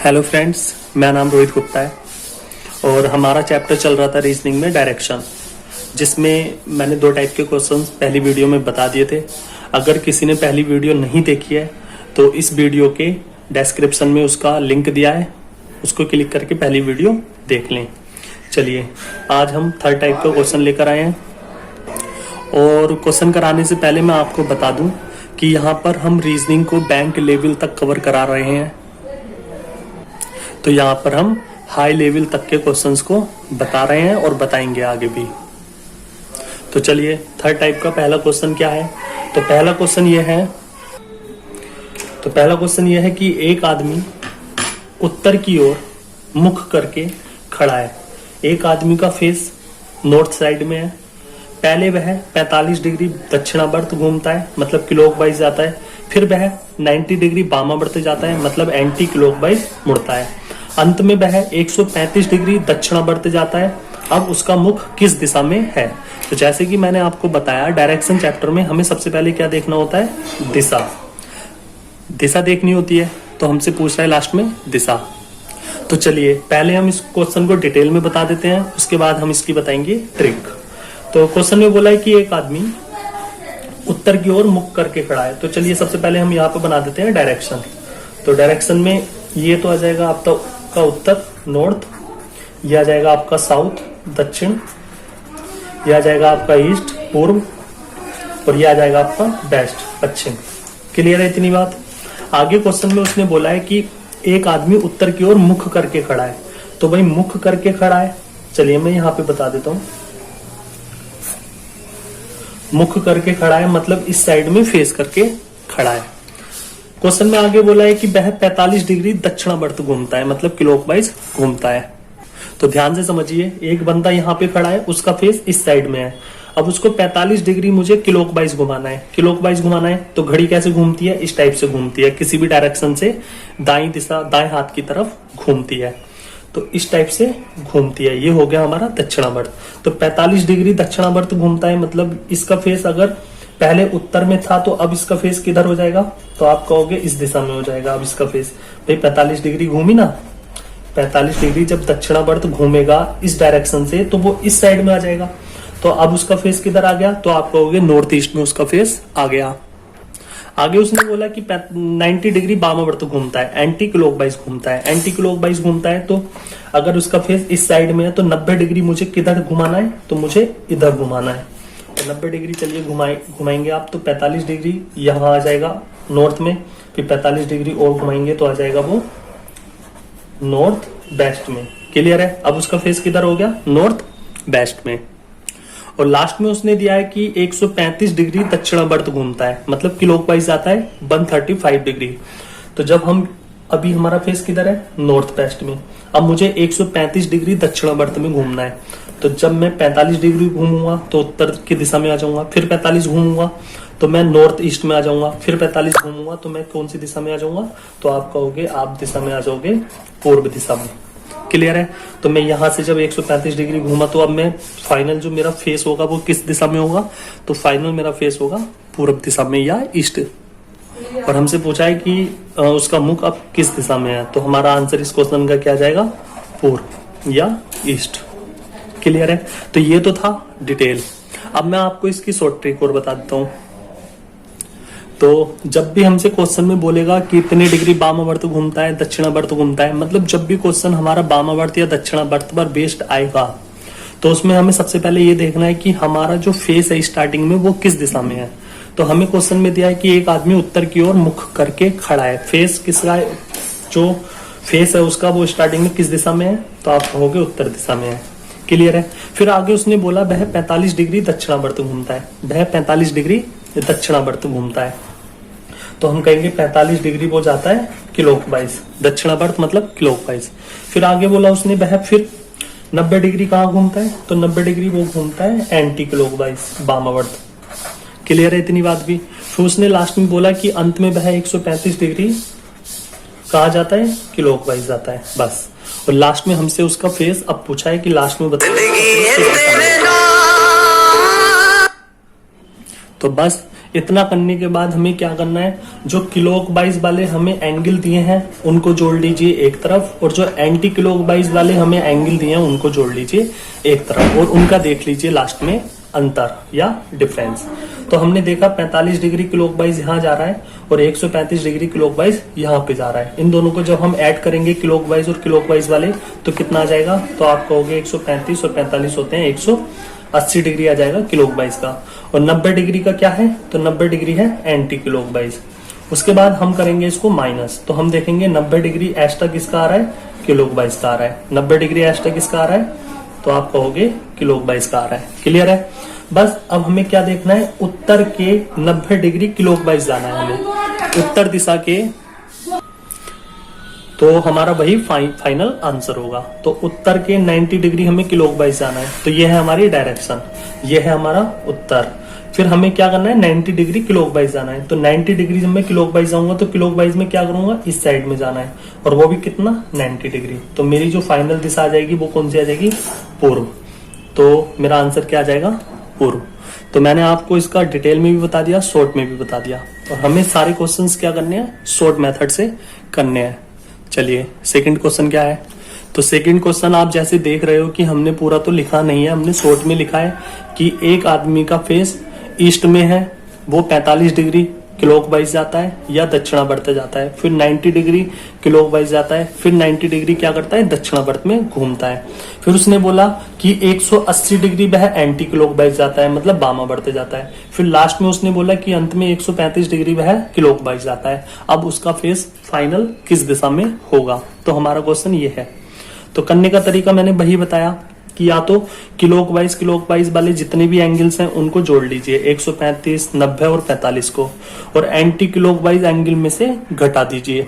Hello friends, मेरा नाम रोहित गुप्ता है और हमारा चैप्टर चल रहा था रीजनिंग में डायरेक्शन, जिसमें मैंने दो टाइप के क्वेश्चंस पहली वीडियो में बता दिए थे। अगर किसी ने पहली वीडियो नहीं देखी है तो इस वीडियो के डिस्क्रिप्शन में उसका लिंक दिया है, उसको क्लिक करके पहली वीडियो देख लें। चलिए, आज हम थर्ड टाइप का क्वेश्चन लेकर आए हैं और क्वेश्चन कराने से पहले मैं आपको बता दूं कि यहाँ पर हम रीजनिंग को बैंक लेवल तक कवर करा रहे हैं, तो यहाँ पर हम हाई लेवल तक के क्वेश्चंस को बता रहे हैं और बताएंगे आगे भी। तो चलिए, थर्ड टाइप का पहला क्वेश्चन क्या है। तो पहला क्वेश्चन ये है कि एक आदमी उत्तर की ओर मुख करके खड़ा है। एक आदमी का फेस नॉर्थ साइड में है। पहले वह 45 डिग्री दक्षिणावर्त घूमता है, मतलब क्लॉकवाइज जाता है। फिर वह 90 डिग्री वामावर्त जाता है, मतलब एंटी क्लॉकवाइज मुड़ता है। अंत में वह 135 डिग्री दक्षिणावर्त जाता है। अब उसका मुख किस दिशा में है। तो जैसे कि मैंने आपको बताया, डायरेक्शन चैप्टर में हमें सबसे पहले क्या देखना होता है, दिशा देखनी होती है। तो हमसे पूछ रहा है लास्ट में दिशा। तो चलिए, पहले हम इस क्वेश्चन को डिटेल में बता देते हैं, उसके बाद हम इसकी बताएंगे ट्रिक। तो क्वेश्चन में बोला है कि एक आदमी उत्तर की ओर मुख करके खड़ा है। तो चलिए, सबसे पहले हम यहाँ पे बना देते हैं डायरेक्शन। तो डायरेक्शन में ये तो आ जाएगा आपका उत्तर नॉर्थ, ये आ जाएगा आपका साउथ दक्षिण, ये आ जाएगा आपका ईस्ट पूर्व, और ये आ जाएगा आपका वेस्ट पश्चिम। क्लियर है इतनी बात। आगे क्वेश्चन में उसने बोला है कि एक आदमी उत्तर की ओर मुख करके खड़ा है। तो भाई मुख करके खड़ा है, चलिए मैं यहाँ पे बता देता हूं। मुख करके खड़ा है मतलब इस साइड में फेस करके खड़ा है। क्वेश्चन में आगे बोला है कि वह 45 डिग्री दक्षिणावर्त घूमता है, मतलब क्लॉकवाइज घूमता है। तो ध्यान से समझिए, एक बंदा यहाँ पे खड़ा है, उसका फेस इस साइड में है। अब उसको 45 डिग्री मुझे क्लॉकवाइज घुमाना है। तो घड़ी कैसे घूमती है, इस टाइप से घूमती है, किसी भी डायरेक्शन से दाएं हाथ की तरफ घूमती है। तो इस टाइप से घूमती है। ये हो गया हमारा दक्षिणावर्त। तो 45 डिग्री दक्षिणावर्त घूमता है, मतलब इसका फेस अगर पहले उत्तर में था तो अब इसका फेस किधर हो जाएगा, तो आप कहोगे इस दिशा में हो जाएगा। अब इसका फेस भाई 45 डिग्री घूमी ना, 45 डिग्री जब दक्षिणावर्त घूमेगा इस डायरेक्शन से तो वो इस साइड में आ जाएगा। तो अब उसका फेस किधर आ गया, तो आप कहोगे नॉर्थ ईस्ट में उसका फेस आ गया। आगे उसने बोला कि 90 डिग्री वामावर्त घूमता है, एंटी क्लॉकवाइज घूमता है। तो अगर उसका फेस इस साइड में है तो 90 डिग्री मुझे किधर घुमाना है, तो मुझे इधर घुमाना है। तो 90 डिग्री चलिए घुमाएंगे आप, तो 45 डिग्री यहाँ आ जाएगा नॉर्थ में, फिर 45 डिग्री और घुमाएंगे तो आ जाएगा वो नॉर्थ वेस्ट में। क्लियर है। अब उसका फेस किधर हो गया, नॉर्थ वेस्ट में। और लास्ट में उसने दिया है कि 135 डिग्री दक्षिणावर्त घूमता है, मतलब क्लॉकवाइज आता है 135 डिग्री। तो जब हम अभी हमारा फेस किधर है, नॉर्थ वेस्ट में। अब मुझे 135 डिग्री दक्षिणावर्त में घूमना है। तो जब मैं 45 डिग्री घूमूंगा तो उत्तर की दिशा में आ जाऊंगा, फिर 45 घूमूंगा तो मैं नॉर्थ ईस्ट में आ जाऊंगा, फिर 45 घूमूंगा तो मैं कौन सी दिशा में आ जाऊंगा, तो आप कहोगे आप दिशा में आ जाओगे पूर्व दिशा में। क्लियर है। तो मैं यहां से जब 135 डिग्री घूमा तो अब मैं फाइनल जो मेरा फेस होगा वो किस दिशा में होगा, तो फाइनल मेरा फेस होगा पूर्व दिशा में या ईस्ट। और हमसे पूछा है कि उसका मुख अब किस दिशा में है, तो हमारा आंसर इस क्वेश्चन का क्या जाएगा, पूर्व या ईस्ट। क्लियर है। तो ये तो था डिटेल। अब मैं आपको इसकी शॉर्ट ट्रिक और बता देता हूं। तो जब भी हमसे क्वेश्चन में बोलेगा कि इतने डिग्री वामावर्त घूमता है, दक्षिणावर्त घूमता है, मतलब जब भी क्वेश्चन हमारा वामावर्त या दक्षिणावर्त पर बेस्ड आएगा तो उसमें हमें सबसे पहले ये देखना है कि हमारा जो फेस है स्टार्टिंग में वो किस दिशा में है। तो हमें क्वेश्चन में दिया है कि एक आदमी उत्तर की ओर मुख करके खड़ा है। फेस किसका, जो फेस है उसका वो स्टार्टिंग में किस दिशा में है, तो आप कहोगे उत्तर दिशा में है। क्लियर है। फिर आगे उसने बोला वह 45 डिग्री दक्षिणावर्त घूमता है, वह 45 डिग्री दक्षिणावर्त घूमता है। तो हम कहेंगे 45 डिग्री वो जाता है क्लॉकवाइज, दक्षिणावर्त मतलब क्लॉकवाइज। फिर आगे बोला उसने वह फिर 90 डिग्री कहाँ घूमता है, तो 90 डिग्री वो घूमता है एंटी क्लॉकवाइज वामावर्त। क्लियर है इतनी बात भी। फिर उसने लास्ट में बोला कि अंत में वह 135 डिग्री कहा जाता है, क्लॉकवाइज जाता है, बस। और लास्ट में हमसे उसका फेस अब पूछा है कि लास्ट में बताइए। तो बस इतना करने के बाद हमें क्या करना है, जो क्लॉकवाइज वाले हमें एंगल दिए हैं उनको जोड़ लीजिए एक तरफ, और जो एंटी क्लॉकवाइज वाले हमें एंगल दिए हैं उनको जोड़ लीजिए एक तरफ, और उनका देख लीजिए लास्ट में अंतर या डिफरेंस। तो हमने देखा 45 डिग्री क्लॉकवाइज यहाँ जा रहा है और 135 डिग्री क्लॉकवाइज यहाँ पे जा रहा है। इन दोनों को जब हम ऐड करेंगे क्लॉकवाइज और क्लॉकवाइज वाले तो कितना आ जाएगा, तो आप कहोगे 135 और 45 होते हैं 180 डिग्री आ जाएगा क्लॉकवाइज का। और 90 डिग्री का क्या है, तो 90 डिग्री है एंटी क्लॉकवाइज। उसके बाद हम करेंगे इसको माइनस, तो हम देखेंगे 90 डिग्री एस्टा किसका आ रहा है, क्लॉकवाइज का आ रहा है। 90 डिग्री एस्टा किसका आ रहा है, तो आप कहोगे क्लॉकवाइज का आ रहा है। क्लियर है। बस अब हमें क्या देखना है, उत्तर के 90 डिग्री क्लॉकवाइज जाना है हमें, उत्तर दिशा के, तो हमारा वही फाइनल आंसर होगा। तो उत्तर के 90 डिग्री हमें क्लॉकवाइज जाना है, तो ये है हमारी डायरेक्शन, ये है हमारा उत्तर। फिर हमें क्या करना है, 90 डिग्री क्लॉकवाइज जाना है। तो 90 डिग्री जब मैं क्लॉकवाइज जाऊंगा तो क्लॉकवाइज में क्या करूंगा, इस साइड में जाना है, और वो भी कितना, 90 डिग्री। तो मेरी जो फाइनल दिशा आ जाएगी वो कौन सी आ जाएगी, पूर्व। तो मेरा आंसर क्या आ जाएगा, पूर्व। तो मैंने आपको इसका डिटेल में भी बता दिया, शॉर्ट में भी बता दिया, और हमें सारे क्वेश्चंस क्या करने हैं, शॉर्ट मेथड से करने हैं। चलिए सेकंड क्वेश्चन क्या है, तो सेकंड क्वेश्चन आप जैसे देख रहे हो कि हमने पूरा तो लिखा नहीं है, हमने शॉर्ट में लिखा है कि एक आदमी का फेस ईस्ट में है, वो 45 डिग्री क्लॉकवाइज जाता है या दक्षिणावर्त जाता है, फिर 90 डिग्री क्लॉकवाइज जाता है, फिर 90 डिग्री क्या करता है, दक्षिणावर्त में घूमता है। फिर उसने बोला कि 180 डिग्री वह एंटी क्लॉकवाइज जाता है, मतलब वामावर्त जाता है। फिर लास्ट में उसने बोला कि अंत में 135 डिग्री वह क्लॉकवाइज जाता है। अब उसका फेस फाइनल किस दिशा में होगा, तो हमारा क्वेश्चन ये है। तो करने का तरीका मैंने वही बताया कि या तो क्लॉकवाइज वाले जितने भी एंगल्स हैं उनको जोड़ लीजिए, 135, 90 और 45 को, और एंटी क्लॉकवाइज एंगल में से घटा दीजिए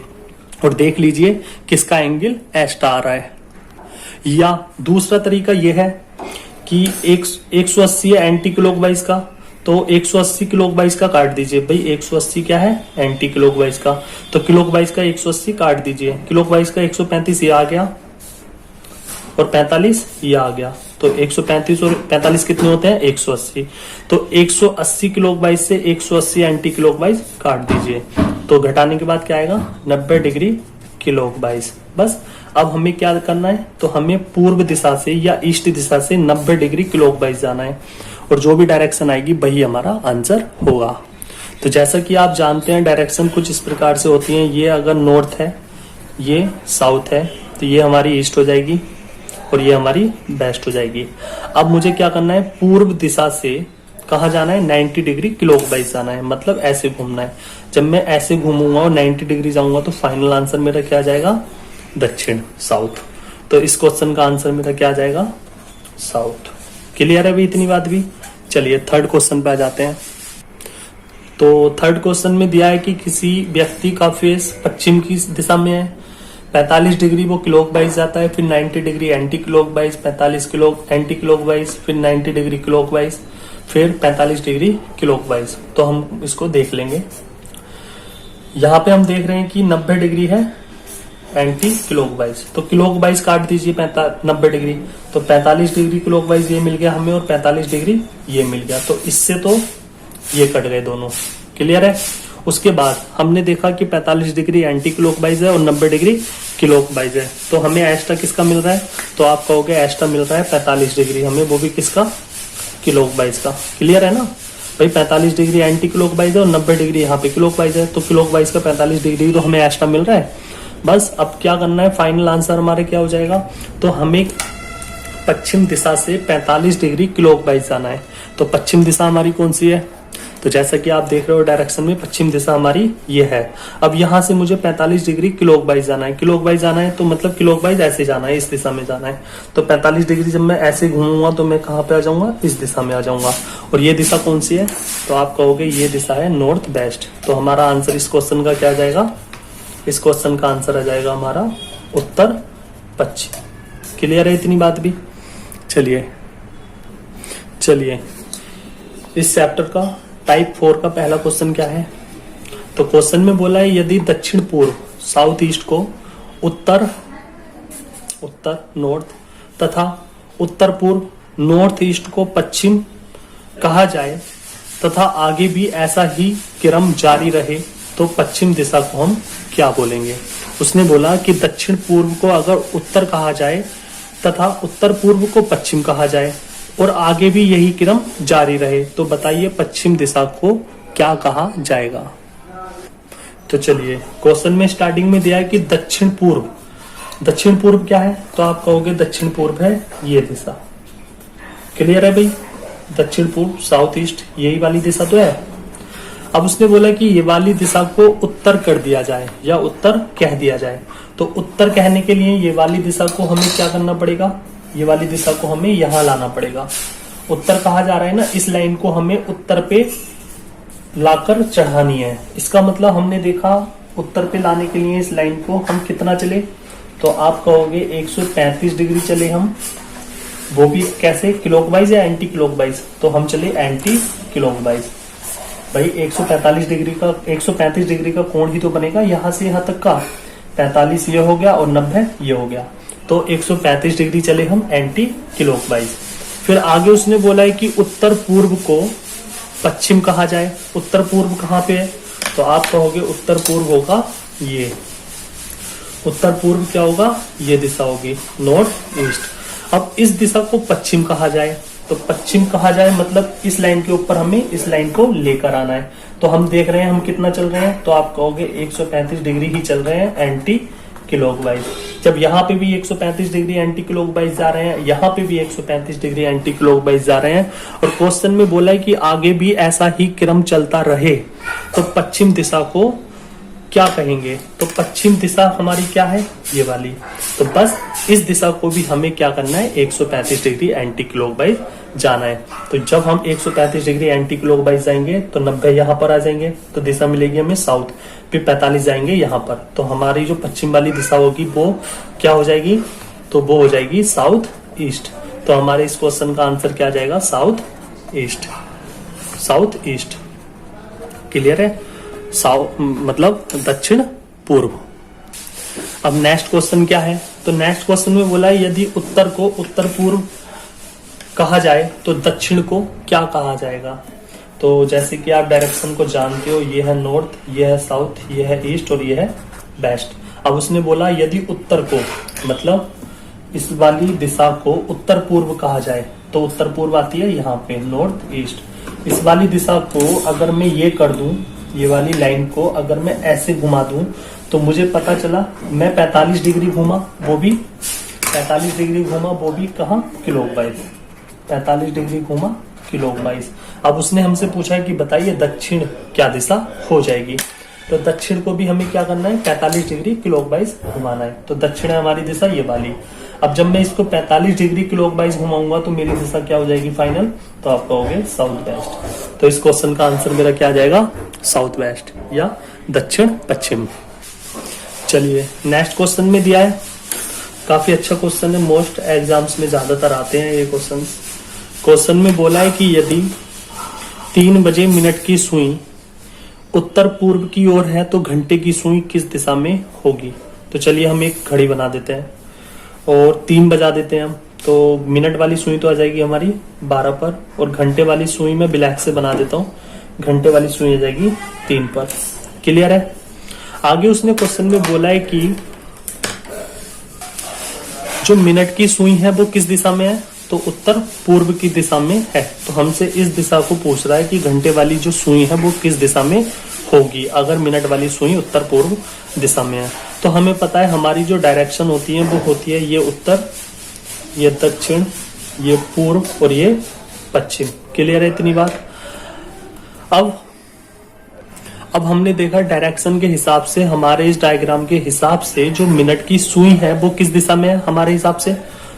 और देख लीजिए किसका एंगल एस्टा आ रहा है। या दूसरा तरीका यह है कि 180 है एंटी क्लॉकवाइज का, तो 180 क्लॉकवाइज का काट दीजिए। भाई 180 क्या है, एंटी क्लॉकवाइज का, तो क्लॉकवाइज का 180 काट दीजिए। क्लॉकवाइज का 135 ये आ गया और 45 ये आ गया, तो 135 और 45 कितने होते हैं, 180। तो 180 क्लॉकवाइज से 180 एंटी क्लॉकवाइज काट दीजिए, तो घटाने के बाद क्या आएगा, 90 डिग्री क्लॉकवाइज। बस अब हमें क्या करना है, तो हमें पूर्व दिशा से या ईस्ट दिशा से 90 डिग्री क्लॉकवाइज जाना है, और जो भी डायरेक्शन आएगी वही हमारा आंसर होगा। तो जैसा कि आप जानते हैं डायरेक्शन कुछ इस प्रकार से होती है, ये अगर नॉर्थ है, ये साउथ है, तो ये हमारी ईस्ट हो जाएगी और ये हमारी वेस्ट हो जाएगी। अब मुझे क्या करना है, पूर्व दिशा से कहाँ जाना है, 90 डिग्री क्लॉकवाइज जाना है, मतलब ऐसे घूमना है। जब मैं ऐसे घूमूंगा और 90 डिग्री जाऊंगा तो फाइनल आंसर मेरा क्या जाएगा, दक्षिण, साउथ। तो इस क्वेश्चन का आंसर मेरा क्या आ जाएगा, साउथ। क्लियर है अभी इतनी बात भी। चलिए थर्ड क्वेश्चन पे आ जाते हैं। तो थर्ड क्वेश्चन में दिया है कि किसी व्यक्ति का फेस पश्चिम की दिशा में है, 45 डिग्री वो क्लॉकवाइज जाता है, फिर 90 degree anti clockwise, 45 anti clockwise, फिर 90 डिग्री क्लॉकवाइज, फिर 45 डिग्री क्लॉकवाइज। तो हम इसको देख लेंगे। यहाँ पे हम देख रहे हैं कि 90 डिग्री है एंटी क्लॉकवाइज, तो क्लॉकवाइज काट दीजिए 90 डिग्री, तो 45 डिग्री क्लॉकवाइज ये मिल गया हमें और 45 डिग्री ये मिल गया, तो इससे तो ये कट गए दोनों। क्लियर है। उसके बाद हमने देखा कि 45 डिग्री एंटी क्लॉकवाइज है और 90 डिग्री क्लॉकवाइज है, तो हमें एस्टा किसका मिल रहा है, तो आप कहोगे एस्टा मिल रहा है 45 डिग्री हमें, वो भी किसका, क्लॉकवाइज का। क्लियर है ना भाई, 45 डिग्री एंटी क्लॉकवाइज है और 90 डिग्री यहाँ पे क्लॉकवाइज है, तो क्लॉकवाइज का 45 डिग्री तो हमें एस्टा मिल रहा है। बस अब क्या करना है, फाइनल आंसर हमारे क्या हो जाएगा, तो हमें पश्चिम दिशा से 45 डिग्री क्लॉकवाइज जाना है। तो पश्चिम दिशा हमारी कौन सी है, तो जैसा कि आप देख रहे हो डायरेक्शन में पश्चिम दिशा हमारी ये है। अब यहाँ से मुझे 45 डिग्री क्लॉकवाइज जाना है, क्लॉकवाइज जाना है तो मतलब क्लॉकवाइज ऐसे जाना है, इस दिशा में जाना है। तो 45 डिग्री जब मैं ऐसे घूमूंगा तो मैं कहाँ पे आ जाऊंगा, इस दिशा में आ जाऊंगा। और ये दिशा कौन सी है, तो आप कहोगे ये दिशा है नॉर्थ वेस्ट। तो हमारा आंसर इस क्वेश्चन का क्या आ जाएगा, इस क्वेश्चन का आंसर आ जाएगा हमारा उत्तर पश्चिम। क्लियर है इतनी बात भी। चलिए इस चैप्टर का टाइप 4 का पहला क्वेश्चन क्या है, तो क्वेश्चन में बोला है यदि दक्षिण पूर्व साउथ ईस्ट को उत्तर नॉर्थ तथा उत्तर पूर्व नॉर्थ ईस्ट को पश्चिम कहा जाए तथा आगे भी ऐसा ही क्रम जारी रहे तो पश्चिम दिशा को हम क्या बोलेंगे। उसने बोला कि दक्षिण पूर्व को अगर उत्तर कहा जाए तथा उत्तर पूर्व को पश्चिम कहा जाए और आगे भी यही क्रम जारी रहे तो बताइए पश्चिम दिशा को क्या कहा जाएगा। तो चलिए क्वेश्चन में स्टार्टिंग में दिया है कि दक्षिण पूर्व। दक्षिण पूर्व क्या है तो आप कहोगे दक्षिण पूर्व है ये दिशा। क्लियर है भाई, दक्षिण पूर्व साउथ ईस्ट यही वाली दिशा तो है। अब उसने बोला कि ये वाली दिशा को उत्तर कर दिया जाए या उत्तर कह दिया जाए। तो उत्तर कहने के लिए ये वाली दिशा को हमें क्या करना पड़ेगा, ये वाली दिशा को हमें यहां लाना पड़ेगा। उत्तर कहा जा रहा है ना, इस लाइन को हमें उत्तर पे लाकर चढ़ानी है। इसका मतलब हमने देखा उत्तर पे लाने के लिए इस लाइन को हम कितना चले, तो आप कहोगे 135 डिग्री चले हम, वो भी कैसे, क्लॉकवाइज या एंटी क्लॉकवाइज। तो हम चले एंटी क्लॉकवाइज। भाई 145 डिग्री का कोण ही तो बनेगा यहां से यहां तक का। 45 ये हो गया और 90 ये हो गया, तो 135 डिग्री चले हम एंटी क्लॉकवाइज। फिर आगे उसने बोला है कि उत्तर पूर्व को पश्चिम कहा जाए। उत्तर पूर्व कहाँ पे है, तो आप कहोगे उत्तर पूर्व होगा ये। उत्तर पूर्व क्या होगा, ये दिशा होगी नॉर्थ ईस्ट। अब इस दिशा को पश्चिम कहा जाए, तो पश्चिम कहा जाए मतलब इस लाइन के ऊपर हमें इस लाइन को लेकर आना है। तो हम देख रहे हैं हम कितना चल रहे हैं, तो आप कहोगे 135 डिग्री ही चल रहे हैं एंटी क्लॉकवाइज। जब यहाँ पे भी 135 डिग्री एंटी क्लॉकवाइज जा रहे हैं, यहाँ पे भी 135 डिग्री एंटी क्लॉकवाइज जा रहे हैं, और क्वेश्चन में बोला है कि आगे भी ऐसा ही क्रम चलता रहे तो पश्चिम दिशा को क्या कहेंगे। तो पश्चिम दिशा हमारी क्या है, ये वाली। तो बस इस दिशा को भी हमें क्या करना है, 135 डिग्री एंटी क्लॉकवाइज जाना है। तो जब हम 135 डिग्री एंटी क्लॉकवाइज जाएंगे तो 90 यहाँ पर आ जाएंगे, तो दिशा मिलेगी हमें साउथ। फिर 45 जाएंगे यहाँ पर, तो हमारी जो पश्चिम वाली दिशा होगी वो क्या हो जाएगी, तो वो हो जाएगी साउथ ईस्ट। तो हमारे इस क्वेश्चन का आंसर क्या जाएगा, south east. South east clear है, साउथ मतलब दक्षिण पूर्व। अब नेक्स्ट क्वेश्चन क्या है, तो नेक्स्ट क्वेश्चन में बोला है यदि उत्तर को उत्तर पूर्व कहा जाए तो दक्षिण को क्या कहा जाएगा। तो जैसे कि आप डायरेक्शन को जानते हो, ये है नॉर्थ, ये है साउथ, ये है ईस्ट और ये है वेस्ट। अब उसने बोला यदि उत्तर को मतलब इस वाली दिशा को उत्तर पूर्व कहा जाए, तो उत्तर पूर्व आती है यहाँ पे नॉर्थ ईस्ट। इस वाली दिशा को अगर मैं ये कर दूं, ये वाली लाइन को अगर मैं ऐसे घुमा दूं, तो मुझे पता चला मैं 45 डिग्री घूमा, वो भी 45 डिग्री घूमा, वो भी कहाँ, क्लॉकवाइज। 45 डिग्री घूमा क्लॉकवाइज। अब उसने हमसे पूछा है कि बताइए दक्षिण क्या दिशा हो जाएगी। तो दक्षिण को भी हमें क्या करना है, 45 डिग्री क्लॉकवाइज घुमाना है। तो दक्षिण है हमारी दिशा ये वाली। अब जब मैं इसको 45 डिग्री क्लॉकवाइज घुमाऊंगा तो मेरी दिशा क्या हो जाएगी फाइनल, तो आप कहोगे साउथ वेस्ट। तो इस क्वेश्चन का आंसर मेरा क्या जाएगा, साउथ वेस्ट या दक्षिण पश्चिम। चलिए नेक्स्ट क्वेश्चन में दिया है, काफी अच्छा क्वेश्चन है, मोस्ट एग्जाम्स में ज्यादातर आते हैं ये क्वेश्चन। क्वेश्चन में बोला है कि यदि 3 बजे मिनट की सुई उत्तर पूर्व की ओर है तो घंटे की सुई किस दिशा में होगी। तो चलिए हम एक घड़ी बना देते हैं और 3 बजा देते हैं हम, तो मिनट वाली सुई तो आ जाएगी हमारी 12 पर, और घंटे वाली सुई में ब्लैक से बना देता हूँ, घंटे वाली सुई आ जाएगी 3 पर। क्लियर है। आगे उसने क्वेश्चन में बोला है कि जो मिनट की सुई है वो किस दिशा में है, तो उत्तर पूर्व की दिशा में है। तो हमसे इस दिशा को पूछ रहा है कि घंटे वाली जो सुई है वो किस दिशा में होगी अगर मिनट वाली सुई उत्तर पूर्व दिशा में है। तो हमें पता है हमारी जो डायरेक्शन होती है वो होती है ये उत्तर, ये दक्षिण, ये पूर्व और ये पश्चिम। क्लियर है इतनी बात। अब हमने देखा डायरेक्शन के हिसाब से, हमारे इस डायग्राम के हिसाब से जो मिनट की सुई है वो किस दिशा में है हमारे हिसाब से,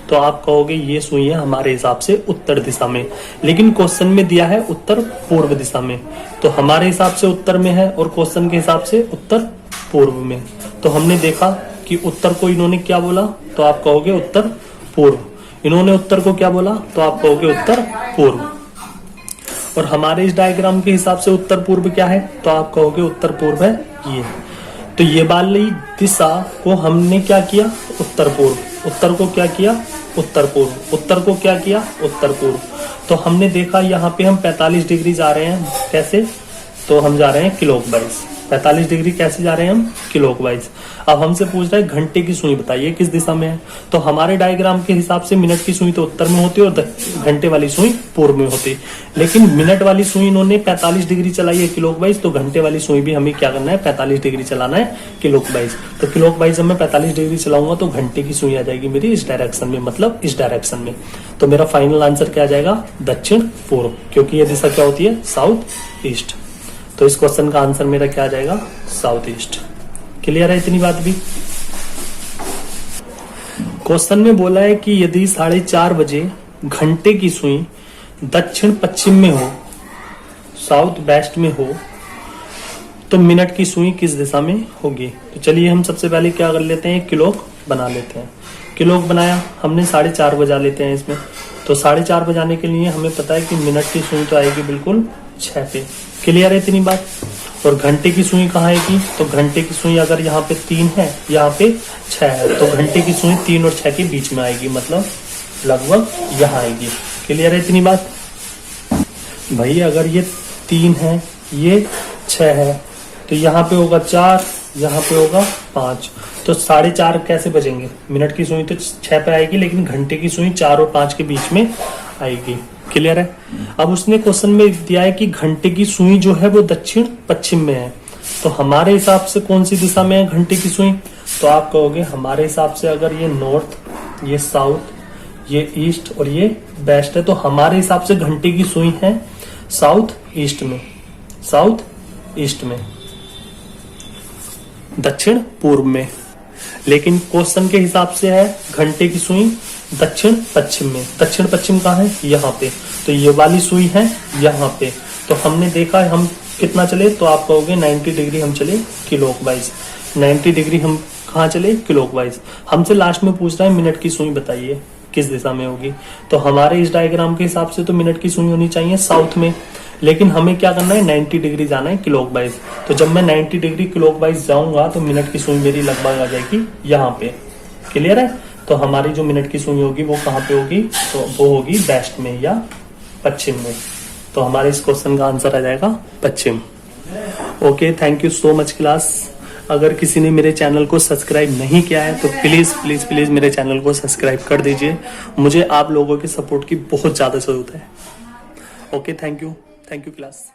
तो आप कहोगे ये सुई है हमारे हिसाब से उत्तर दिशा में। लेकिन क्वेश्चन में दिया है उत्तर पूर्व दिशा में, तो हमारे हिसाब से उत्तर में है और क्वेश्चन के हिसाब से उत्तर पूर्व में। तो हमने देखा कि उत्तर को इन्होंने क्या बोला, तो आप कहोगे उत्तर पूर्व। इन्होंने उत्तर को क्या बोला, तो आप कहोगे उत्तर पूर्व। और हमारे इस डायग्राम के हिसाब से उत्तर पूर्व क्या है, तो आप कहोगे उत्तर पूर्व है ये। तो ये वाली दिशा को हमने क्या किया, उत्तर पूर्व। उत्तर को क्या किया, उत्तर पूर्व। उत्तर को क्या किया, उत्तर पूर्व। तो हमने देखा यहाँ पे हम 45 डिग्री जा रहे हैं, कैसे, तो हम जा रहे हैं क्लॉकवाइज। 45 डिग्री कैसे जा रहे हैं हम, क्लॉकवाइज। अब हमसे पूछ रहा है घंटे की सुई बताइए किस दिशा में है। तो हमारे डायग्राम के हिसाब से मिनट की सुई तो उत्तर में होती है और घंटे वाली सुई पूर्व में होती है, लेकिन मिनट वाली सुई इन्होंने 45 डिग्री चलाई है क्लॉकवाइज, तो घंटे वाली सुई भी हमें क्या करना है, 45 डिग्री चलाना है क्लॉकवाइज। तो क्लॉकवाइज जब मैं 45 डिग्री चलाऊंगा तो घंटे की सुई आ जाएगी मेरी इस डायरेक्शन में, मतलब इस डायरेक्शन में। तो मेरा फाइनल आंसर क्या आ जाएगा, दक्षिण पूर्व, क्योंकि ये दिशा क्या होती है, साउथ ईस्ट। तो इस क्वेश्चन का आंसर मेरा क्या आ जाएगा, साउथ ईस्ट। क्लियर है इतनी बात भी। क्वेश्चन में बोला है कि यदि 4:30 बजे घंटे की सुई दक्षिण पश्चिम में हो, साउथ वेस्ट में हो, तो मिनट की सुई किस दिशा में होगी। तो चलिए हम सबसे पहले क्या कर लेते हैं, क्लॉक बना लेते हैं। क्लॉक बनाया हमने, 4:30 बजा लेते हैं इसमें। तो 4:30 बजाने के लिए हमें पता है कि मिनट की सुई तो आएगी बिल्कुल 6 पे। क्लियर है इतनी बात। और घंटे की सुई कहाँ आएगी, तो घंटे की सुई अगर यहाँ पे 3 है, यहाँ पे 6 है, तो घंटे की सुई 3 और 6 के बीच में आएगी, मतलब लगभग यहाँ आएगी। क्लियर है इतनी बात। भाई अगर ये 3 है, ये 6 है, तो यहाँ पे होगा 4, यहाँ पे होगा 5, तो 4:30 कैसे बजेंगे। मिनट की सुई तो 6 पे आएगी, लेकिन घंटे की सुई 4 और 5 के बीच में आएगी। क्लियर है। अब उसने क्वेश्चन में दिया है कि घंटे की सुई जो है वो दक्षिण पश्चिम में है, तो हमारे हिसाब से कौन सी दिशा में है घंटे की सुई। तो आप कहोगे हमारे हिसाब से अगर ये नॉर्थ, ये साउथ, ये ईस्ट और ये वेस्ट है, तो हमारे हिसाब से घंटे की सुई है साउथ ईस्ट में, साउथ ईस्ट में, दक्षिण पूर्व में। लेकिन क्वेश्चन के हिसाब से है घंटे की सुई दक्षिण पश्चिम में। दक्षिण पश्चिम कहाँ है, यहाँ पे। तो ये वाली सुई है यहाँ पे। तो हमने देखा हम कितना चले, तो आप कहोगे 90 डिग्री हम चले क्लॉकवाइज। 90 डिग्री हम कहाँ चले, क्लॉकवाइज। हमसे लास्ट में पूछ रहा है मिनट की सुई बताइए किस दिशा में होगी। तो हमारे इस डायग्राम के हिसाब से तो मिनट की सुई होनी चाहिए साउथ में, लेकिन हमें क्या करना है, 90 डिग्री जाना है क्लॉकवाइज। तो जब मैं 90 डिग्री क्लॉकवाइज जाऊंगा तो मिनट की सुई मेरी लगभग आ जाएगी यहाँ पे। क्लियर है। तो हमारी जो मिनट की सुई होगी वो कहाँ पे होगी, तो वो होगी वेस्ट में या पश्चिम में। तो हमारे इस क्वेश्चन का आंसर आ जाएगा पश्चिम। Okay, thank you so much class. अगर किसी ने मेरे चैनल को सब्सक्राइब नहीं किया है तो प्लीज प्लीज प्लीज मेरे चैनल को सब्सक्राइब कर दीजिए। मुझे आप लोगों के सपोर्ट की बहुत ज्यादा जरूरत है। Okay, thank you class.